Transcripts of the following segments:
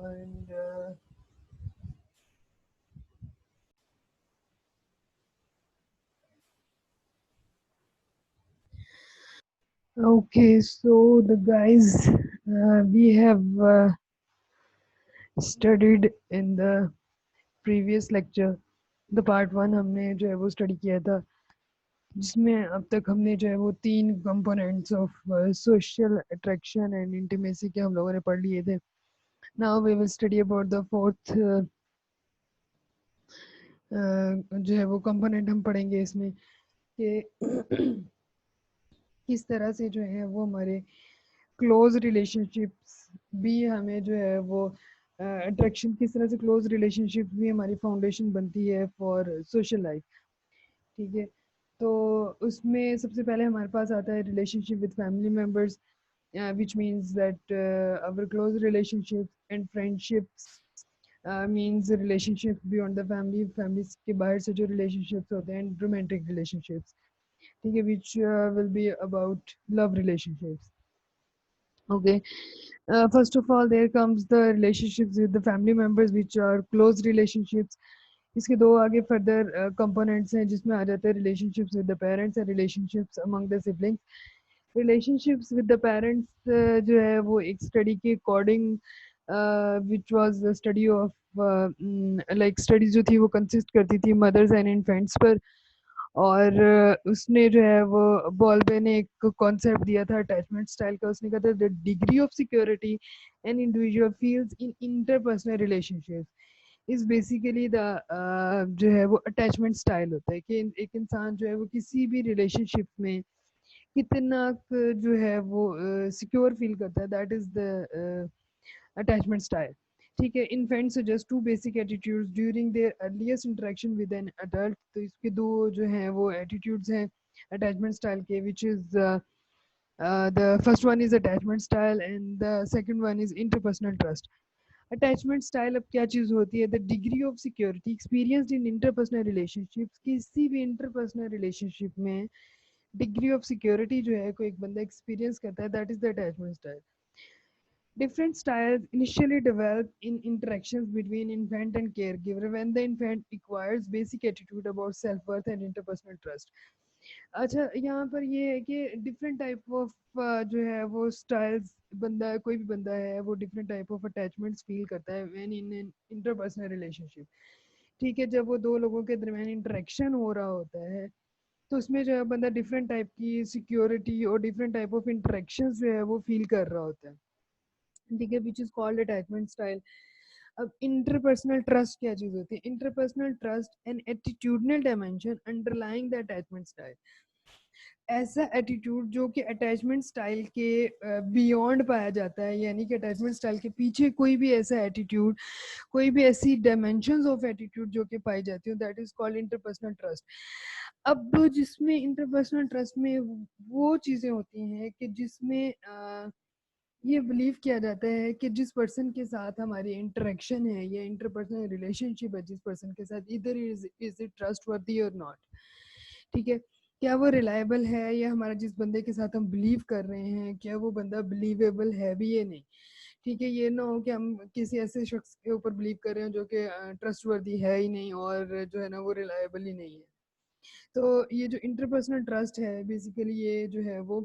and okay, so the guys, we have studied in the previous lecture the part 1 हमने जो है वो study किया था, जिसमें अब तक हमने जो है वो 3 components of social attraction and intimacy के हम लोगों ने पढ़ लिए थे. Now we will study about the fourth जो है वो कंपोनेंट हम पढ़ेंगे इसमें कि किस तरह से जो है वो हमारे क्लोज रिलेशनशिप्स भी हमें जो है वो अट्रैक्शन, किस तरह से क्लोज रिलेशनशिप भी हमारी फाउंडेशन बनती है फॉर सोशल लाइफ. ठीक है, तो उसमें सबसे पहले हमारे पास आता है relationship with family members, which means that our close relationships and friendships means relationships beyond the family, families के बाहर से जो relationships होते हैं, romantic relationships, ठीक है, which will be about love relationships. Okay, first of all there comes the relationships with the family members which are close relationships. इसके दो आगे फर्दर कंपोनेंट्स हैं जिसमें आ जाते हैं relationships with the parents and relationships among the siblings. Relationships with the parents जो है वो एक स्टडी के according which was the study of like study जो थी वो कंसिस्ट करती थी मदर्स एंड इन्फेंट्स पर. और उसने जो है वो बॉल्बे ने एक कॉन्सेप्ट दिया था अटैचमेंट स्टाइल का. उसने कहा था the degree of security an individual feels in interpersonal relationships is basically the जो है वो अटैचमेंट स्टाइल होता है कि एक इंसान जो है वो किसी भी रिलेशनशिप में कितना जो है वो सिक्योर फील करता है, that is the attachment style. ठीक है, infant suggest 2 basic attitudes during their earliest interaction with an adult. तो इसके दो जो हैं वो एटीट्यूड्स हैं अटैचमेंट स्टाइल के, which is the first one is attachment style and the second one is interpersonal trust. Attachment style अब क्या चीज़ होती है? The degree of security experienced in interpersonal relationships. किसी भी इंटरपर्सनल रिलेशनशिप में डिग्री ऑफ सिक्योरिटी जो है कोई एक बंदा एक्सपीरियंस करता है, that is the attachment style. Different styles initially develop in interactions between infant and caregiver when the infant acquires basic attitude about self-worth and interpersonal trust. अच्छा, यहाँ पर ये है कि डिफरेंट टाइप ऑफ जो है वो स्टाइल्स, बंदा कोई भी बंदा है वो different type of attachments feel करता है when in an interpersonal relationship. ठीक है, जब वो दो लोगों के दरमियान इंटरेक्शन हो रहा होता है तो उसमें जो है बंदा डिफरेंट टाइप की सिक्योरिटी और डिफरेंट टाइप ऑफ इंटरेक्शंस जो है वो फील कर रहा होता है. ठीक है, which is called attachment style. अब इंटरपर्सनल ट्रस्ट क्या चीज होती है? Interpersonal trust and attitudinal dimension underlying the attachment style. ऐसा एटीट्यूड जो कि अटैचमेंट स्टाइल के बियॉन्ड पाया जाता है, यानी कि अटैचमेंट स्टाइल के पीछे कोई भी ऐसा एटीट्यूड, कोई भी ऐसी डायमेंशंस ऑफ एटीट्यूड जो कि पाई जाती हो, that is called interpersonal trust. अब जिसमें इंटरपर्सनल ट्रस्ट में वो चीजें होती हैं कि जिसमें ये बिलीव किया जाता है कि जिस पर्सन के साथ हमारी इंटरेक्शन है या इंटरपर्सनल रिलेशनशिप है जिस पर्सन के साथ, इधर इज इट ट्रस्टवर्दी और नॉट. ठीक है, क्या वो रिलायबल है, या हमारा जिस बंदे के साथ हम बिलीव कर रहे हैं क्या वो बंदा बिलीवेबल है भी या नहीं. ठीक है, ये ना हो कि हम किसी ऐसे शख्स के ऊपर बिलीव कर रहे हैं जो कि ट्रस्टवर्दी है ही नहीं और जो है ना वो रिलायबल ही नहीं है. तो ये जो इंटरपर्सनल ट्रस्ट है बेसिकली ये जो है वो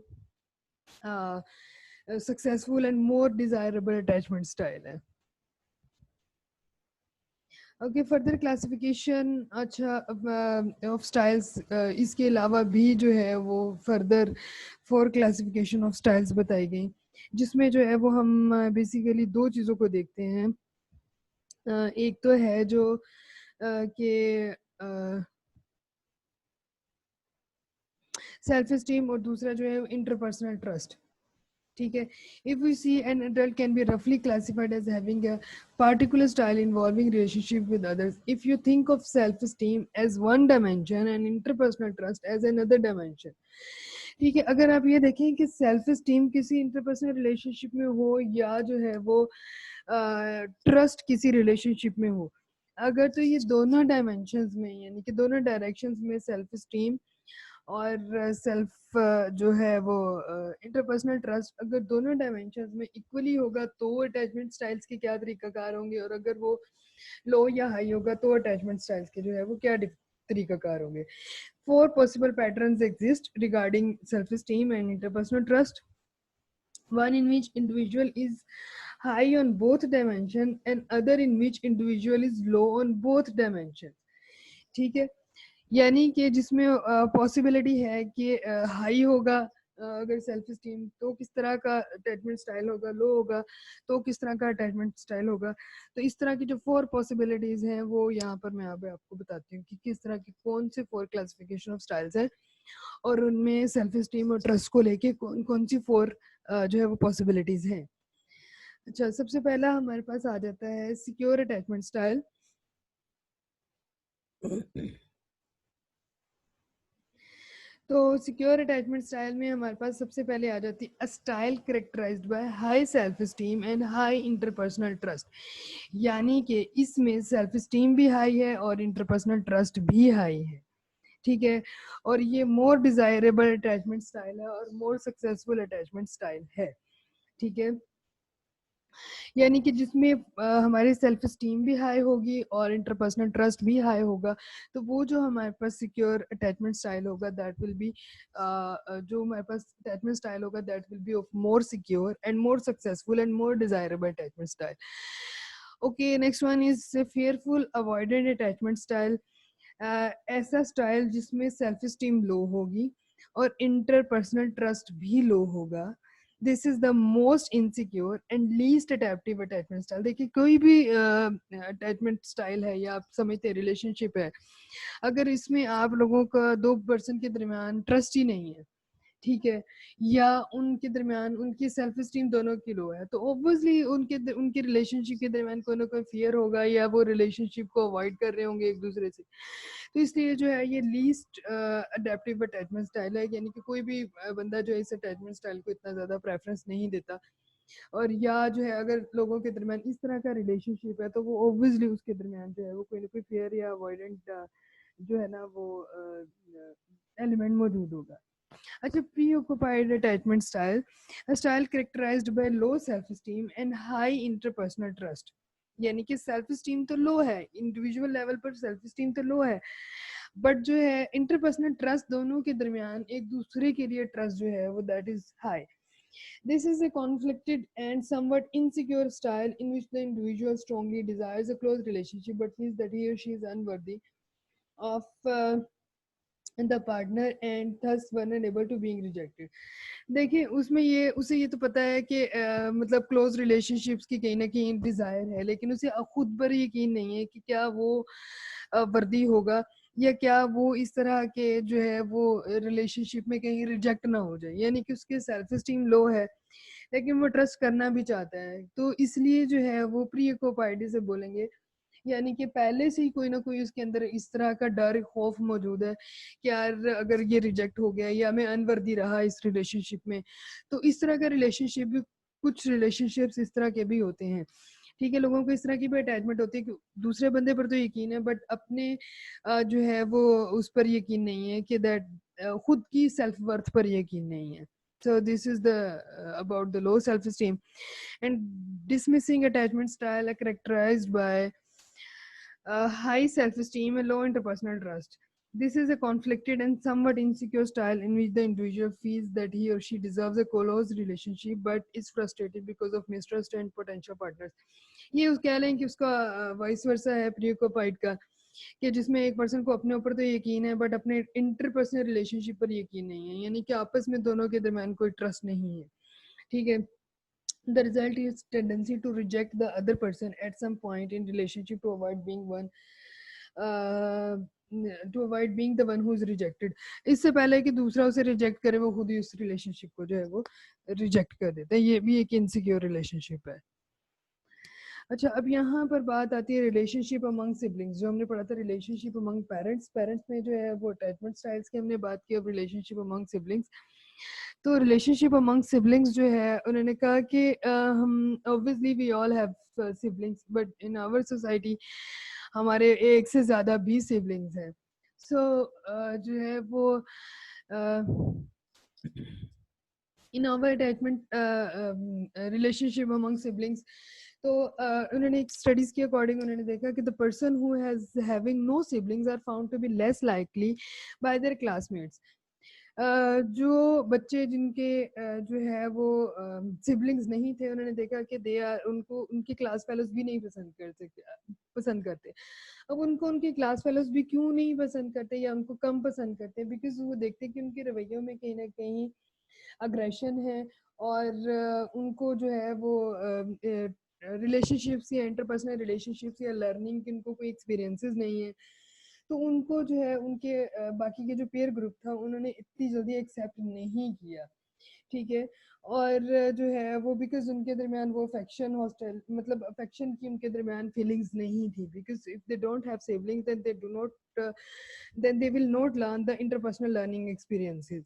successful and more desirable attachment style है. ओके, फर्दर क्लासिफिकेशन अच्छा ऑफ स्टाइल्स, इसके अलावा भी जो है वो फर्दर 4 क्लासिफिकेशन ऑफ स्टाइल्स बताई गई, जिसमें जो है वो हम बेसिकली 2 चीज़ों को देखते हैं. एक तो है जो कि सेल्फ एस्टीम और दूसरा जो है इंटरपर्सनल ट्रस्ट. ठीक है, if we see an adult can be roughly classified as having a particular style involving relationship with others. If you think of self-esteem as one dimension and interpersonal trust as another dimension. ठीक है, अगर आप ये देखें कि self esteem किसी interpersonal relationship में हो या जो है वो ट्रस्ट किसी रिलेशनशिप में हो, अगर तो ये दोनों डायमेंशंस में यानी कि दोनों डायरेक्शंस में सेल्फ एस्टीम और सेल्फ जो है वो इंटरपर्सनल ट्रस्ट, अगर दोनों डायमेंशंस में इक्वली होगा तो अटैचमेंट स्टाइल्स के क्या तरीकाकार होंगे, और अगर वो लो या हाई होगा तो अटैचमेंट स्टाइल्स के जो है वो क्या तरीकाकार होंगे। 4 possible patterns exist regarding self-esteem and interpersonal trust. One in which individual is high on both dimensions and other in which individual is low on both dimensions. ठीक है, यानी कि जिसमें पॉसिबिलिटी है कि हाई होगा अगर सेल्फ स्टीम तो किस तरह का अटैचमेंट स्टाइल होगा, लो होगा तो किस तरह का अटैचमेंट स्टाइल होगा। तो इस तरह की जो 4 पॉसिबिलिटीज हैं वो यहाँ पर मैं यहाँ पे आपको बताती हूँ कि किस तरह की कौन से 4 क्लासिफिकेशन ऑफ स्टाइल्स हैं और उनमें सेल्फ स्टीम और ट्रस्ट को लेके कौन कौन सी 4 जो है वो पॉसिबिलिटीज हैं। अच्छा, सबसे पहला हमारे पास आ जाता है सिक्योर अटैचमेंट स्टाइल। तो सिक्योर अटैचमेंट स्टाइल में हमारे पास सबसे पहले आ जाती है a style characterised by high self esteem and high interpersonal trust, यानी कि इसमें सेल्फ स्टीम भी हाई है और इंटरपर्सनल ट्रस्ट भी हाई है। ठीक है, और ये मोर डिजायरेबल अटैचमेंट स्टाइल है और मोर सक्सेसफुल अटैचमेंट स्टाइल है। ठीक है, यानी कि जिसमें हमारी सेल्फ स्टीम भी हाई होगी और इंटरपर्सनल ट्रस्ट भी हाई होगा, तो वो जो हमारे पास सिक्योर अटैचमेंट स्टाइल होगा दैट विल बी जो हमारे पास अटैचमेंट स्टाइल होगा that will be of more secure and more successful and more desirable attachment style. Okay, next one is fearful avoided attachment style. ऐसा स्टाइल जिसमें self esteem लो होगी और interpersonal trust भी लो होगा। This is the most insecure and least adaptive attachment style. देखिए, कोई भी attachment style है या आप समझते रिलेशनशिप है, अगर इसमें आप लोगों का 2 पर्सन के दरमियान ट्रस्ट ही नहीं है, ठीक है, या उनके दरमियान उनकी सेल्फ स्टीम दोनों की लो है, तो ऑब्वियसली उनके रिलेशनशिप के दरमियान कोई ना कोई फियर होगा या वो रिलेशनशिप को अवॉइड कर रहे होंगे एक दूसरे से। तो इसलिए जो है ये लीस्ट अडेप्टिव अटैचमेंट स्टाइल है, यानी कि कोई भी बंदा जो है इस अटैचमेंट स्टाइल को इतना ज़्यादा प्रेफरेंस नहीं देता। और या जो है अगर लोगों के दरमियान इस तरह का रिलेशनशिप है तो वो ऑब्वियसली उसके दरमियान जो है वो कोई ना कोई फेयर या अवॉइडेंट जो है ना वो एलिमेंट मौजूद होगा। अच्छा, preoccupied attachment style, a style characterized by low self-esteem and high interpersonal trust। यानी कि सेल्फ स्टीम तो लो है, इंडिविजुअल लेवल पर सेल्फ स्टीम तो लो है, बट जो है इंटरपर्सनल ट्रस्ट दोनों के दरमियान एक दूसरे के लिए ट्रस्ट जो है वो that is high. This is a conflicted and somewhat insecure style in which the individual strongly desires a close relationship but feels that he or she is unworthy of the partner and thus vulnerable to being rejected। देखिए, उसमें ये उसे ये तो पता है कि मतलब क्लोज रिलेशनशिप्स की कहीं ना कहीं डिजायर है, लेकिन उसे खुद पर यकीन नहीं है कि क्या वो वर्दी होगा या क्या वो इस तरह के जो है वो रिलेशनशिप में कहीं रिजेक्ट ना हो जाए। यानी कि उसके सेल्फ स्टीम लो है लेकिन वो ट्रस्ट करना भी चाहता है, तो इसलिए जो है वो प्री ऑक्यूपाइड से बोलेंगे, यानी कि पहले से ही कोई ना कोई उसके अंदर इस तरह का डर खौफ मौजूद है कि यार अगर ये रिजेक्ट हो गया या मैं अनवर्दी रहा इस रिलेशनशिप में। तो इस तरह का रिलेशनशिप भी, कुछ रिलेशनशिप्स इस तरह के भी होते हैं। ठीक है, लोगों को इस तरह की भी अटैचमेंट होती है कि दूसरे बंदे पर तो यकीन है बट अपने जो है वो उस पर यकीन नहीं है कि दैट खुद की सेल्फ वर्थ पर यकीन नहीं है। So this is the about the low self-esteem and dismissing attachment style are characterized by high self-esteem and low interpersonal trust. This is a conflicted and somewhat insecure style in which the individual feels that he or she deserves a close relationship but is frustrated because of mistrust and potential partners। ये उस कह लें कि उसका vice versa है प्रियोकोपाइड का, कि जिसमें एक पर्सन को अपने ऊपर तो यकीन है बट अपने इंटरपर्सनल रिलेशनशिप पर यकीन नहीं है, यानी कि आपस में दोनों के दरमियान कोई ट्रस्ट नहीं है। ठीक है, the result is tendency to reject the other person at some point in relationship to avoid being one uh, to avoid being the one who is rejected। इससे पहले कि दूसरा उसे रिजेक्ट करे वो खुद ही उस रिलेशनशिप को जो है वो रिजेक्ट कर देता है। ये भी एक इनसिक्योर रिलेशनशिप है। अच्छा, अब यहाँ पर बात आती है रिलेशनशिप अमंग सिबलिंग्स, जो हमने पढ़ा था रिलेशनशिप अमंग पेरेंट्स। पेरेंट्स में जो है वो अटैचमेंट स्टाइल्स की हमने बात की, अब रिलेशनशिप अमंग सिबलिंग्स। तो रिलेशनशिप अमंग सिबलिंग्स जो है उन्होंने कहा कि हम obviously we all have siblings but in our society हमारे एक से ज़्यादा भी सिबलिंग्स हैं। सो जो है वो in our attachment relationship among siblings. तो उन्होंने एक स्टडीज के अकॉर्डिंग उन्होंने देखा कि the person who has having no siblings are found to be less likely by their classmates. जो बच्चे जिनके जो है वो सिबलिंग्स नहीं थे, उन्होंने देखा कि दे आर उनको उनके क्लास फेलोज भी नहीं पसंद करते। अब उनको उनके क्लास फेलोज भी क्यों नहीं पसंद करते या उनको कम पसंद करते, बिकॉज वो देखते हैं कि उनके रवैयों में कहीं ना कहीं अग्रेशन है, और उनको जो है वो रिलेशनशिप्स या इंटरपर्सनल रिलेशनशिप्स या लर्निंग के उनको कोई एक्सपीरियंसेस नहीं है। तो उनको जो है उनके बाकी के जो पेयर ग्रुप था उन्होंने इतनी जल्दी एक्सेप्ट नहीं किया, ठीक है। और जो है वो बिकॉज उनके दरमियान वो अफेक्शन हॉस्टल मतलब अफेक्शन की उनके दरमियान फीलिंग्स नहीं थी, because if they don't have siblings then they do not then they will not learn the interpersonal learning experiences.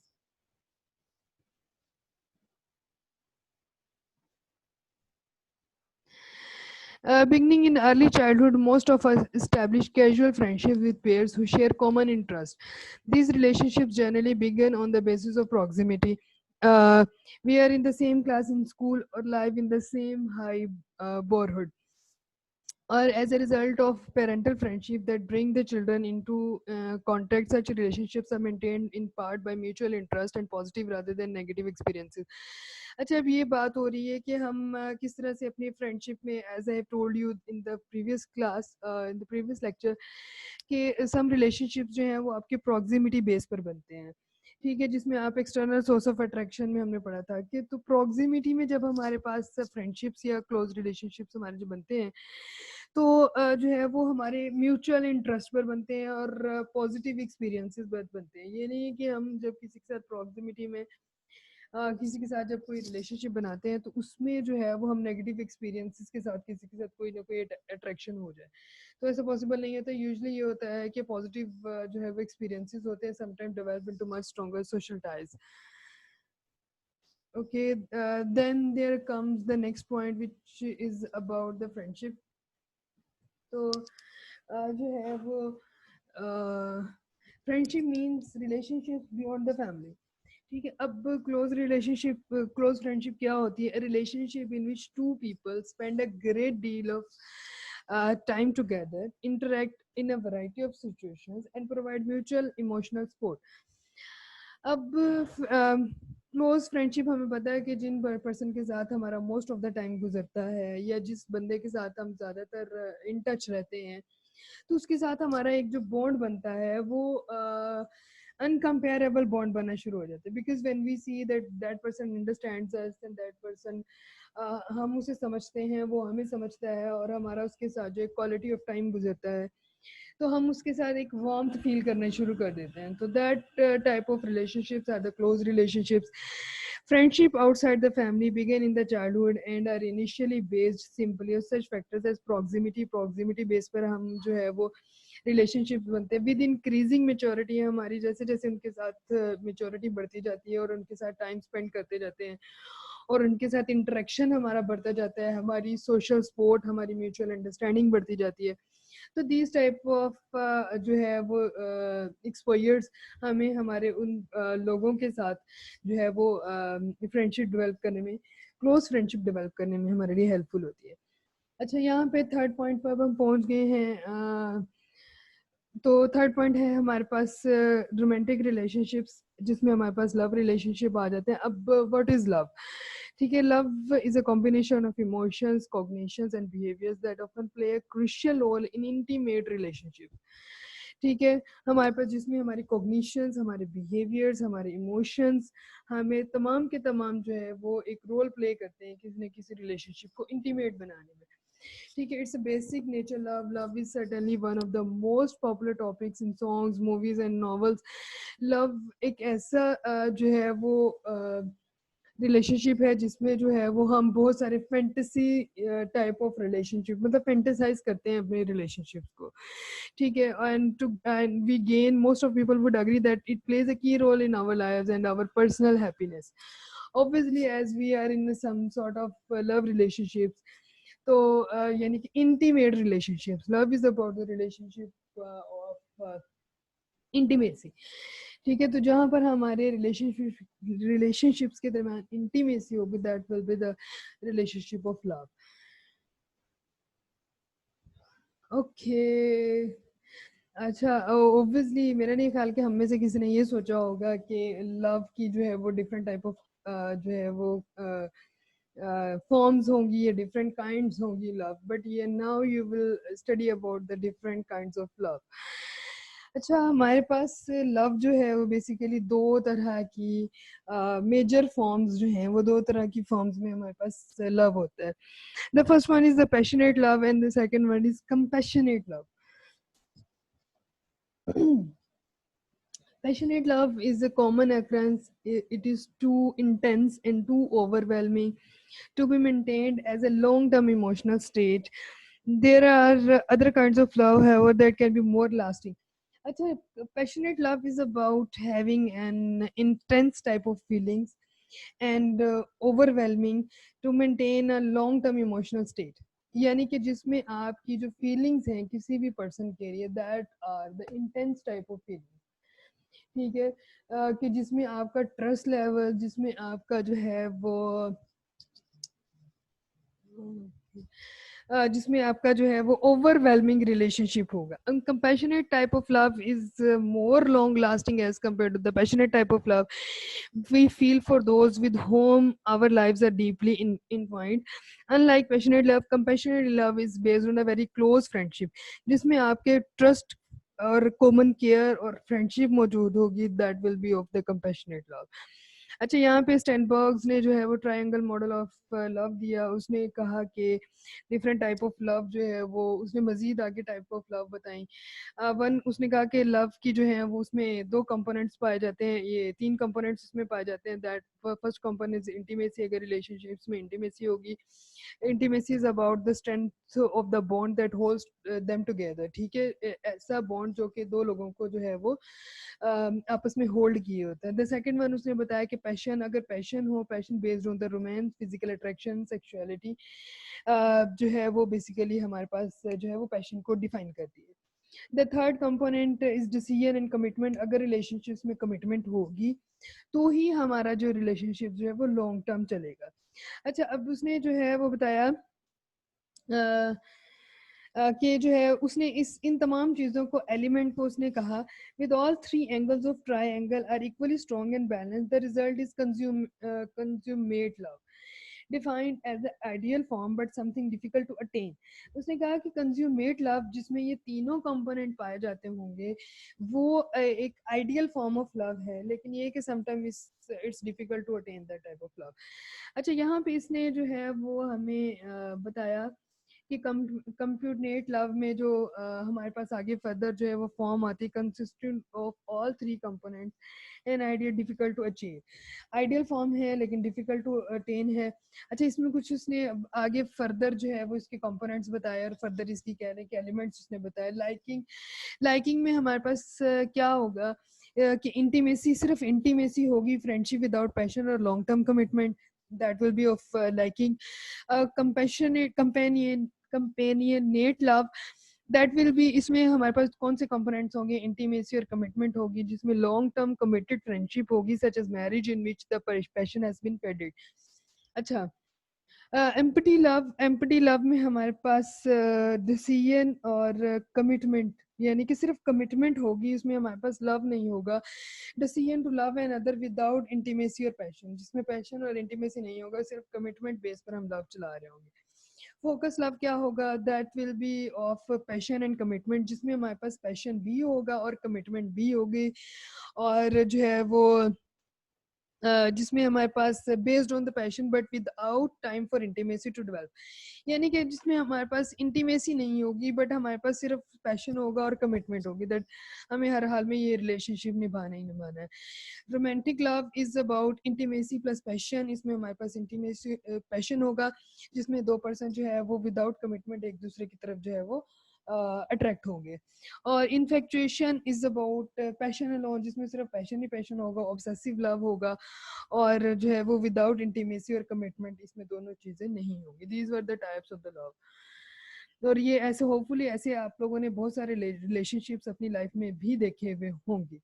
Beginning in early childhood, most of us establish casual friendships with peers who share common interests. These relationships generally begin on the basis of proximity. We are in the same class in school or live in the same high borehhood, or as a result of parental friendship that bring the children into contact. Such relationships are maintained in part by mutual interest and positive rather than negative experiences. अच्छा, अब ये बात हो रही है कि हम किस तरह से अपनी फ्रेंडशिप में, as I told you in the previous class in the previous lecture, कि सम रिलेशनशिप्स जो हैं वो आपके प्रॉक्सिमिटी बेस पर बनते हैं, ठीक है, जिसमें आप एक्सटर्नल सोर्स ऑफ अट्रैक्शन में हमने पढ़ा था कि तो प्रॉक्सिमिटी में जब हमारे पास फ्रेंडशिप्स या क्लोज रिलेशनशिप्स हमारे जो बनते हैं, तो जो है वो हमारे म्यूचुअल इंटरेस्ट पर बनते हैं और पॉजिटिव एक्सपीरियंसेस पर बनते हैं। ये नहीं है कि हम जब किसी के साथ प्रॉक्सिमिटी में किसी के साथ जब कोई रिलेशनशिप बनाते हैं तो उसमें जो है वो हम नेगेटिव एक्सपीरियंसेस के साथ किसी के साथ कोई ना कोई अट्रैक्शन हो जाए, तो ऐसा पॉसिबल नहीं होता। यूजुअली ये होता है कि पॉजिटिव जो है वो एक्सपीरियंसेस होते हैं, sometime develop into much stronger social ties. Okay, then there comes the next point which is about the friendship. तो जो है वो friendship means relationship beyond the family, ठीक है। अब क्लोज फ्रेंडशिप क्या होती है? Relationship in which two people spend a great deal of time together, interact in a variety of situations and provide mutual emotional support. अब close friendship हमें पता है कि जिन पर्सन के साथ हमारा मोस्ट ऑफ द टाइम गुजरता है या जिस बंदे के साथ हम ज़्यादातर इन टच रहते हैं, तो उसके साथ हमारा एक जो बॉन्ड बनता है वो अनकम्पेरेबल बॉन्ड बनना शुरू हो जाता है, because when we see that that person understands us and that person, हम उसे समझते हैं, वो हमें समझता है, और हमारा उसके साथ जो एक क्वालिटी ऑफ टाइम गुजरता है तो हम उसके साथ एक वार्मथ फील करना शुरू कर देते हैं। तो that type of relationships are the close relationships. Friendship outside the family begin in the childhood and are initially based simply on such factors as proximity. Proximity base पर हम जो है वो रिलेशनशिप बनते हैं। विद इंक्रीजिंग मेच्योरिटी हमारी, जैसे जैसे उनके साथ मेच्योरिटी बढ़ती जाती है और उनके साथ टाइम स्पेंड करते जाते हैं और उनके साथ इंटरेक्शन हमारा बढ़ता जाता है, हमारी सोशल सपोर्ट, हमारी म्यूचुअल अंडरस्टैंडिंग बढ़ती जाती है। तो दीज टाइप ऑफ जो है वो एक्सपोजर्स हमें हमारे उन लोगों के साथ जो है वो फ्रेंडशिप डेवलप करने में, क्लोज फ्रेंडशिप डेवलप करने में हमारे लिए हेल्पफुल होती है। अच्छा, यहाँ पे थर्ड पॉइंट पर हम पहुँच गए हैं। तो थर्ड पॉइंट है हमारे पास रोमांटिक रिलेशनशिप्स, जिसमें हमारे पास लव रिलेशनशिप आ जाते हैं। अब व्हाट इज लव? ठीक है, love is a combination of emotions, cognitions and behaviours that often play a crucial role in intimate relationship, ठीक है। हमारे पास जिसमें हमारी कॉग्निशंस, हमारे बिहेवियर्स, हमारे इमोशंस, हमें तमाम के तमाम जो है वो एक रोल प्ले करते हैं किसी न किसी रिलेशनशिप को इंटीमेट बनाने में, ठीक है। It's a basic nature love. Love is certainly one of the most popular topics in songs, movies and novels. Love एक ऐसा जो है वो रिलेशनशिप है जिसमें जो है वो हम बहुत सारे फैंटेसी टाइप ऑफ रिलेशनशिप, मतलब फैंटेसाइज करते हैं अपने रिलेशनशिप को, ठीक है। And we gain, most of people would agree that it plays a key role in our lives and our personal happiness. obviously as we are in some sort of love relationships, तो यानी कि intimate relationships, love is about the relationship of intimacy, ठीक है, तो जहाँ पर हमारे relationships के दरम्यान इंटीमेसी होगी, that will be the relationship of love. Okay, अच्छा, ऑब्वियसली मेरा नहीं ख्याल कि हम में से किसी ने ये सोचा होगा कि लव की जो है वो डिफरेंट टाइप ऑफ जो है वो फॉर्म्स होंगी या डिफरेंट काइंड्स होंगी लव, बट ये now you will study about the different kinds of love. अच्छा, हमारे पास लव जो है वो बेसिकली दो तरह की मेजर फॉर्म्स जो हैं, वो दो तरह की फॉर्म्स में हमारे पास लव होता है। The first one is the passionate love and the second one is compassionate love. Passionate love is a common occurrence. It is too intense and too overwhelming to be maintained as a long-term emotional state. There are other kinds of love, however, that can be more lasting. Achha, passionate love is about having an intense type of feelings and overwhelming to maintain a long-term emotional state. यानी कि जिसमें आपकी जो feelings हैं किसी भी person के लिए, that are the intense type of feeling, ठीक है, कि जिसमें आपका ट्रस्ट लेवल, जिसमें आपका जो है वो जिसमें आपका जो है वो ओवरवेलमिंग रिलेशनशिप होगा। Compassionate type of love is more long lasting as compared to the passionate type of love we feel for those with whom our lives are deeply entwined. Unlike passionate love, compassionate love is based on a very close friendship जिसमें आपके trust और common care और friendship मौजूद होगी, that will be of the compassionate love. अच्छा, यहाँ पे स्टेनबर्ग्स ने जो है वो ट्रायंगल मॉडल ऑफ लव दिया। उसने कहा कि डिफरेंट टाइप ऑफ लव जो है वो, उसने मजीद आगे टाइप ऑफ लव बताई। वन, उसने कहा कि लव की जो है वो उसमें दो कंपोनेंट्स पाए जाते हैं, ये तीन कंपोनेंट्स उसमें पाए जाते हैं। That first component is intimacy. अगर रिलेशनशिप्स में इंटीमेसी होगी, intimacy is about the strength of the bond that holds them together, ठीक है, ऐसा बॉन्ड जो कि दो लोगों को जो है वो आपस में होल्ड किए होता है। द सेकंड वन उसने बताया कि पैशन, अगर पैशन हो, passion based on the romance, physical attraction, sexuality, जो है वो बेसिकली हमारे पास जो है वो पैशन को डिफाइन करती है। The third component is decision and commitment. अगर रिलेशनशिप्स में कमिटमेंट होगी तो ही हमारा जो रिलेशनशिप जो है वो लॉन्ग टर्म चलेगा। अच्छा, अब उसने जो है वो बताया कि जो है उसने इस इन तमाम चीज़ों को, एलिमेंट को उसने कहा, with all three angles of triangle are equally strong and balance, the result is consummate love, defined as the ideal form but something difficult to attain. उसने कहा कि कंज्यूमेट लव जिसमें ये तीनों कंपोनेंट पाए जाते होंगे, वो एक आइडियल फॉर्म ऑफ लव है, लेकिन ये कि sometime it's difficult to attain that type of love. अच्छा, यहाँ पे इसने जो है वो हमें बताया कि कंप्यूटनेट लव में जो हमारे पास आगे फर्दर जो है वो फॉर्म आती है, consistent of all three components and ideal difficult to achieve. Ideal form है लेकिन डिफिकल्ट टू अटेन है। अच्छा, इसमें कुछ उसने आगे फर्दर जो है वो इसके कंपोनेंट्स बताए और फर्दर इसकी कह रहे हैं कि एलिमेंट्स उसने बताए। लाइकिंग, लाइकिंग में हमारे पास क्या होगा कि इंटीमेसी, सिर्फ इंटीमेसी होगी, फ्रेंडशिप विदाउट पैशन और long term commitment, that will be of liking. Compassionate companionate love, that will be, इसमें हमारे पास कौन से कंपोनेंट्स होंगे, इंटीमेसी और कमिटमेंट होगी, जिसमें लॉन्ग टर्म कमिटेड फ्रेंडशिप होगी, such as marriage in which the passion has been faded. अच्छा, एम्पटी लव, एम्पटी लव में हमारे पास डिसीजन और कमिटमेंट, यानी कि सिर्फ कमिटमेंट होगी, इसमें हमारे पास लव नहीं होगा। Decision to love another without intimacy और पैशन, जिसमें पैशन और इंटीमेसी नहीं होगा, सिर्फ कमिटमेंट बेस पर हम लव चला रहे होंगे। फोकस लव क्या होगा, that will be of passion and commitment, जिसमें हमारे पास पैशन भी होगा और कमिटमेंट भी होगी, और जो है वो जिसमें हमारे पास based on the passion but without time for intimacy to develop, यानी कि जिसमें हमारे पास इंटीमेसी नहीं होगी बट हमारे पास सिर्फ पैशन होगा और कमिटमेंट होगी, दैट हमें हर हाल में ये रिलेशनशिप निभाना ही निभाना है। Romantic love is about intimacy plus passion, इसमें हमारे पास इंटीमेसी पैशन होगा, जिसमें दो पर्सन जो है वो विदाउट कमिटमेंट एक दूसरे की तरफ जो है वो अट्रैक्ट होंगे। और infatuation is about passion alone, जिसमें सिर्फ पैशन ही पैशन होगा, ऑब्सेसिव लव होगा, और जो है वो विदाउट इंटीमेसी और कमिटमेंट, इसमें दोनों चीजें नहीं होंगी। These were the types of the love. और ये ऐसे, होपफुली ऐसे आप लोगों ने बहुत सारे रिलेशनशिप्स अपनी लाइफ में भी देखे हुए होंगे।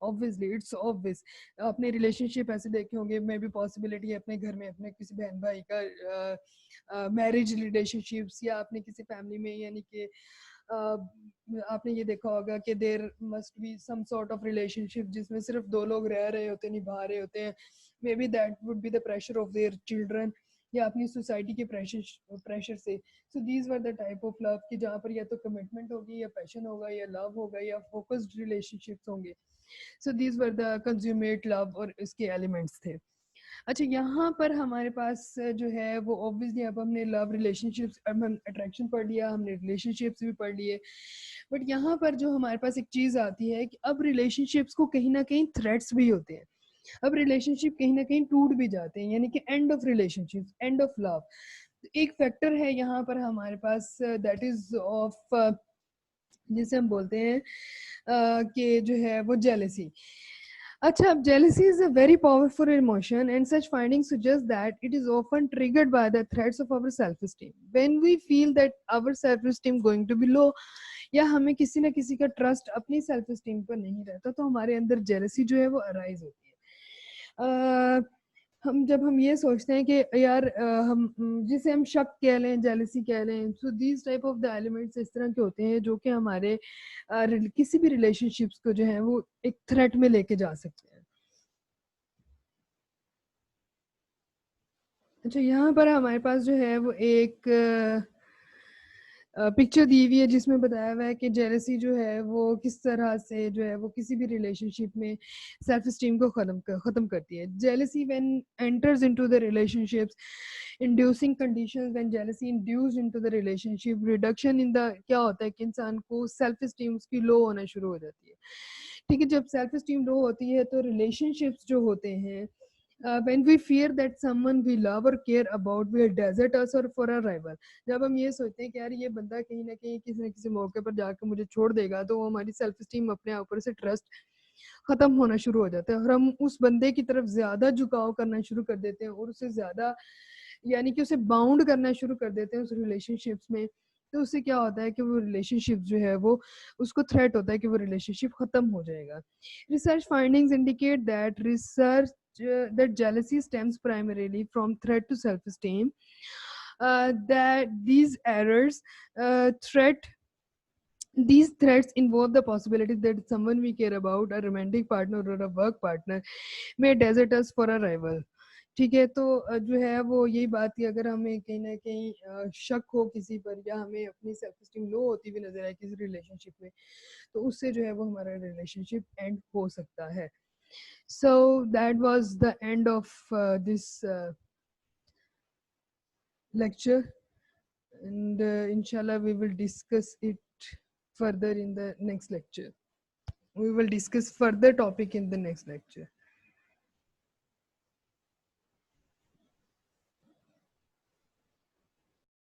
Obviously it's obvious. अपने रिलेशनशिप ऐसे देखे होंगे, मे भी पॉसिबिलिटी है अपने घर में अपने किसी बहन भाई का मैरिज रिलेशनशिप्स, या अपने किसी फैमिली में, यानी कि आपने ये देखा होगा कि there must be some sort of relationship जिसमें सिर्फ दो लोग रह रहे होते हैं, निभा रहे होते हैं। May be that would be the pressure of their children, या अपनी सोसाइटी के प्रेशर से। So these were the type of love कि जहाँ पर या तो कमिटमेंट होगी, या पैशन होगा, या लव होगा, या फोकस्ड रिलेशनशिप्स होंगे। So these were the consummate love और इसके एलिमेंट्स थे। अच्छा, यहाँ पर हमारे पास जो है वो ऑब्वियसली अब हमने लव रिलेशनशिप्स, अब हम अट्रैक्शन पढ़ लिया, हमने रिलेशनशिप्स भी पढ़ लिए, बट यहाँ पर जो हमारे पास एक चीज़ आती है कि अब रिलेशनशिप्स को कहीं ना कहीं थ्रेट्स भी होते हैं। अब रिलेशनशिप कहीं ना कहीं टूट भी जाते हैं, यानी कि end of relationship, end of love. एक फैक्टर है यहाँ पर हमारे पास, दैट इज ऑफ, जिसे हम बोलते हैं कि जो है वो जेलसी। अच्छा, अब jealousy is a very powerful emotion, and such findings suggest that it is often triggered by the threats of our self-esteem. When we feel that our self-esteem going to be low, या हमें किसी ना किसी का trust अपनी self esteem पर नहीं रहता, तो हमारे अंदर जेलसी जो है वो अराइज होती है। जब हम ये सोचते हैं कि यार जिसे हम शक कह लें, जेलसी कह लें, so these type of the elements इस तरह के होते हैं जो कि हमारे किसी भी रिलेशनशिप्स को जो है वो एक थ्रेट में लेके जा सकते हैं। अच्छा, यहाँ पर हमारे पास जो है वो एक पिक्चर दी हुई है जिसमें बताया हुआ है कि जेलसी जो है वो किस तरह से जो है वो किसी भी रिलेशनशिप में सेल्फ स्टीम को खत्म करती है। Jealousy when enters into the relationships, inducing conditions when jealousy induced into the relationship, reduction in the, क्या होता है कि इंसान को सेल्फ स्टीम उसकी लो होना शुरू हो जाती है। ठीक है, जब सेल्फ स्टीम लो होती है तो रिलेशनशिप्स जो होते हैं, when we fear that someone we love or care about will desert us or for a rival, जब हम ये सोचते हैं कि यार ये बंदा कहीं ना कहीं किसी न किसी मौके पर जाकर मुझे छोड़ देगा, तो हमारी सेल्फ स्टीम, अपने ऊपर से ट्रस्ट खत्म होना शुरू हो जाता है, और हम उस बंदे की तरफ ज्यादा झुकाव करना शुरू कर देते हैं, और उससे ज्यादा यानी कि उसे बाउंड करना शुरू कर देते हैं उस रिलेशनशिप्स में। तो उससे क्या होता है कि वो रिलेशनशिप जो है वो, उसको थ्रेट होता है कि वो रिलेशनशिप खत्म हो जाएगा। Research findings indicate that that jealousy stems primarily from threat to self-esteem. That these errors threat these threats involve the possibility that someone we care about, a romantic partner or a work partner, may desert us for a rival. ठीक है, तो जो है वो यही बात कि अगर हमें कहीं ना कहीं शक हो किसी पर, या हमें अपनी सेल्फ स्टीम लो होती हुई नजर आए किसी रिलेशनशिप में, तो उससे जो है वो हमारा रिलेशनशिप एंड हो सकता है। So that was the end of this lecture, and inshallah we will discuss it further in the next lecture. We will discuss further topic in the next lecture.